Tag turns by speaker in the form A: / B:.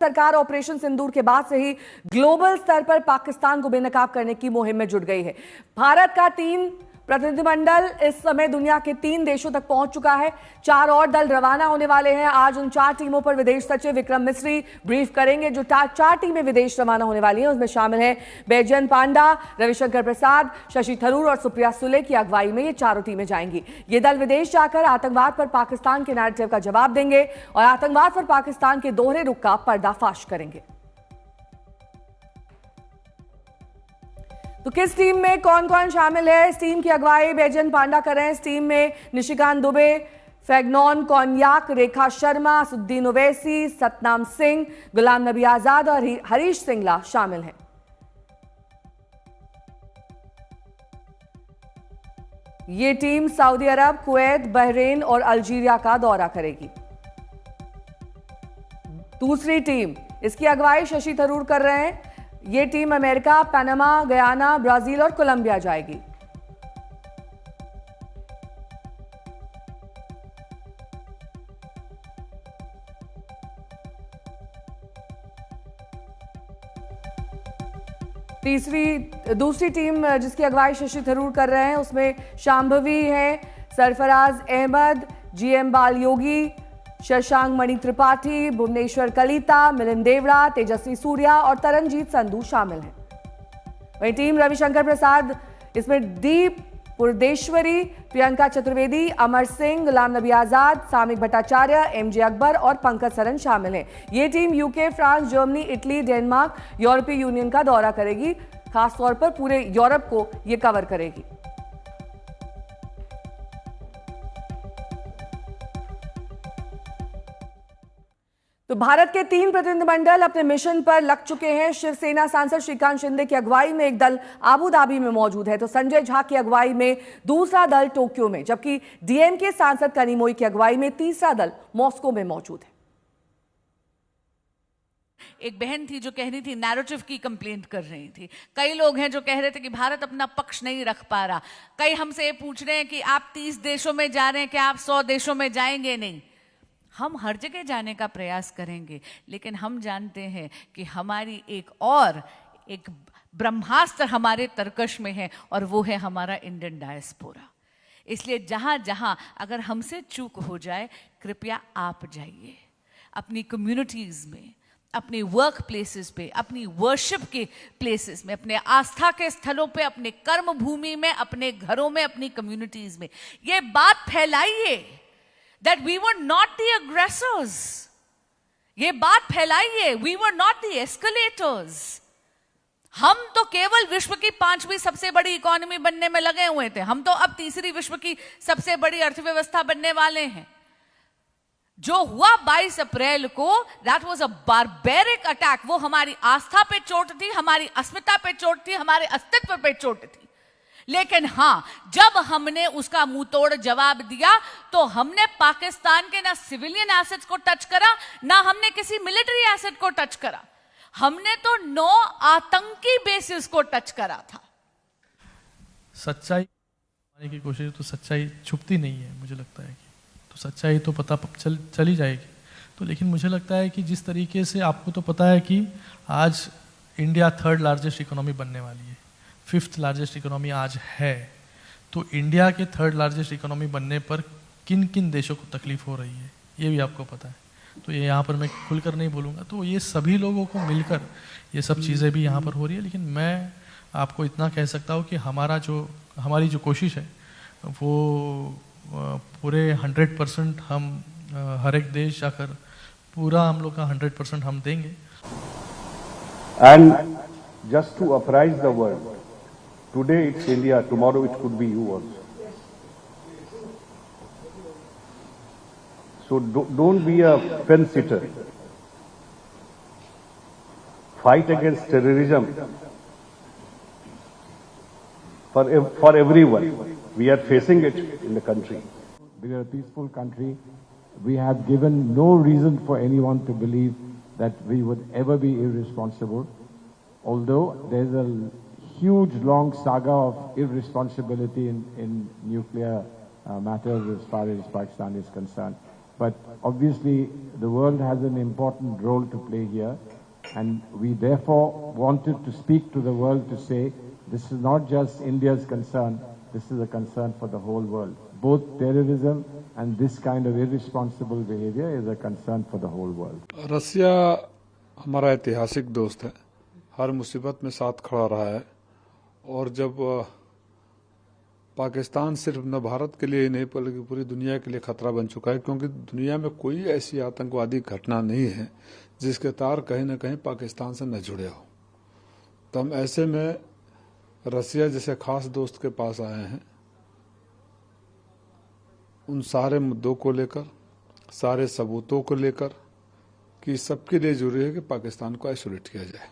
A: सरकार ऑपरेशन सिंदूर के बाद से ही ग्लोबल स्तर पर पाकिस्तान को बेनकाब करने की मुहिम में जुट गई है। भारत का 3 प्रतिनिधिमंडल इस समय दुनिया के 3 देशों तक पहुंच चुका है। 4 और दल रवाना होने वाले हैं। आज उन 4 टीमों पर विदेश सचिव विक्रम मिस्री ब्रीफ करेंगे। जो 4 टीमें विदेश रवाना होने वाली हैं उसमें शामिल हैं बैजयंत पांडा, रविशंकर प्रसाद, शशि थरूर और सुप्रिया सुले की अगुवाई में ये चारों टीमें जाएंगी। ये दल विदेश जाकर आतंकवाद पर पाकिस्तान के नैरेटिव का जवाब देंगे और आतंकवाद पर पाकिस्तान के दोहरे रुख का पर्दाफाश करेंगे। तो किस टीम में कौन कौन शामिल है? इस टीम की अगुवाई बैजयंत पांडा कर रहे हैं। इस टीम में निशिकांत दुबे, फैगनॉन कौनियाक, रेखा शर्मा, असुद्दीन ओवैसी, सतनाम सिंह, गुलाम नबी आजाद और हरीश सिंगला शामिल हैं। ये टीम सऊदी अरब, कुवैत, बहरीन और अल्जीरिया का दौरा करेगी। दूसरी टीम, इसकी अगुवाई शशि थरूर कर रहे हैं। ये team America, Panama, Guyana, Brazil और कोलंबिया जाएगी। दूसरी टीम जिसकी अगुवाई शशि थरूर कर रहे हैं उसमें शांभवी है, सरफराज अहमद, जीएम बालयोगी, शशांक मणि त्रिपाठी, भुवनेश्वर कलिता, मिलिंद देवड़ा, तेजस्वी सूर्या और तरनजीत संधू शामिल हैं। वही टीम रविशंकर प्रसाद, इसमें दीप पुरदेश्वरी, प्रियंका चतुर्वेदी, अमर सिंह, गुलाम नबी आजाद, सामिक भट्टाचार्य, एमजे अकबर और पंकज सरन शामिल हैं। ये team UK, France, Germany, Italy, Denmark, यूरोपीय यूनियन का दौरा करेगी। खासतौर पर पूरे यूरोप को ये कवर करेगी। तो भारत के 3 प्रतिनिधिमंडल अपने मिशन पर लग चुके हैं। शिवसेना सांसद श्रीकांत शिंदे की अगुवाई में एक दल आबू धाबी में मौजूद है, तो संजय झा की अगुवाई में दूसरा दल टोक्यो में, जबकि डीएमके सांसद कनिमोई की अगुवाई में तीसरा दल मॉस्को में मौजूद है।
B: एक बहन थी जो कह रही थी, नैरेटिव की कंप्लेंट कर रही थी। कई लोग हैं जो कह रहे थे कि भारत अपना पक्ष नहीं रख पा रहा। कई हमसे ये पूछ रहे हैं कि आप 30 देशों में जा रहे हैं, क्या आप 100 देशों में जाएंगे? नहीं, हम हर जगह जाने का प्रयास करेंगे, लेकिन हम जानते हैं कि हमारी एक ब्रह्मास्त्र हमारे तरकश में है और वो है हमारा इंडियन डायस्पोरा। इसलिए जहाँ जहाँ अगर हमसे चूक हो जाए, कृपया आप जाइए अपनी कम्युनिटीज़ में, अपने वर्क प्लेसेस पे, अपनी वर्शिप के प्लेसेस में, अपने आस्था के स्थलों पे, अपने कर्म भूमि में, अपने घरों में, अपनी कम्युनिटीज़ में ये बात फैलाइए that we were not the aggressors. ये बात फैलाइए, we were not the escalators. हम तो केवल विश्व की 5वीं सबसे बड़ी इकोनॉमी बनने में लगे हुए थे। हम तो अब तीसरी विश्व की सबसे बड़ी अर्थव्यवस्था बनने वाले हैं। जो हुआ 22 अप्रैल को, that was a barbaric attack. वो हमारी आस्था पे चोट थी, हमारी अस्मिता पे चोट थी, हमारे अस्तित्व पे चोट थी। लेकिन हां, जब हमने उसका मुंह तोड़ जवाब दिया तो हमने पाकिस्तान के ना सिविलियन एसेट्स को टच करा, ना हमने किसी मिलिट्री एसेट को टच करा। हमने तो 9 आतंकी बेसिस को टच करा था।
C: सच्चाई मानने की कोशिश तो सच्चाई छुपती नहीं है, मुझे लगता है कि तो सच्चाई तो पता चली जाएगी। तो लेकिन मुझे लगता है कि जिस तरीके से आपको तो पता है कि आज इंडिया 3rd लार्जेस्ट इकोनॉमी बनने वाली है, 5th लार्जेस्ट इकोनॉमी आज है। तो इंडिया के 3rd लार्जेस्ट इकोनॉमी बनने पर किन किन देशों को तकलीफ हो रही है ये भी आपको पता है। तो ये यहाँ पर मैं खुलकर नहीं बोलूँगा। तो ये सभी लोगों को मिलकर ये सब चीज़ें भी यहाँ पर हो रही है। लेकिन मैं आपको इतना कह सकता हूँ कि हमारी जो कोशिश है वो पूरे 100% हम हर एक देश जाकर पूरा हम लोग का 100% हम देंगे।
D: And just to apprise the world, today it's India, tomorrow it could be you also. So don't be a fence sitter. Fight against terrorism for everyone. We are facing it in the country.
E: We are a peaceful country. We have given no reason for anyone to believe that we would ever be irresponsible. Although there's a huge long saga of irresponsibility in nuclear matters as far as Pakistan is concerned. But obviously, the world has an important role to play here, and we therefore wanted to speak to the world to say, this is not just India's concern, this is a concern for the whole world. Both terrorism and this kind of irresponsible behavior is a concern for the whole world.
F: रसिया हमारा ऐतिहासिक दोस्त है, हर मुसीबत में साथ खड़ा रहा है, और जब पाकिस्तान सिर्फ न भारत के लिए नहीं बल्कि पूरी दुनिया के लिए खतरा बन चुका है, क्योंकि दुनिया में कोई ऐसी आतंकवादी घटना नहीं है जिसके तार कहीं न कहीं पाकिस्तान से न जुड़े हो। तो हम ऐसे में रसिया जैसे खास दोस्त के पास आए हैं, उन सारे मुद्दों को लेकर, सारे सबूतों को लेकर कि सबके लिए जरूरी है कि पाकिस्तान को आइसोलेट किया जाए।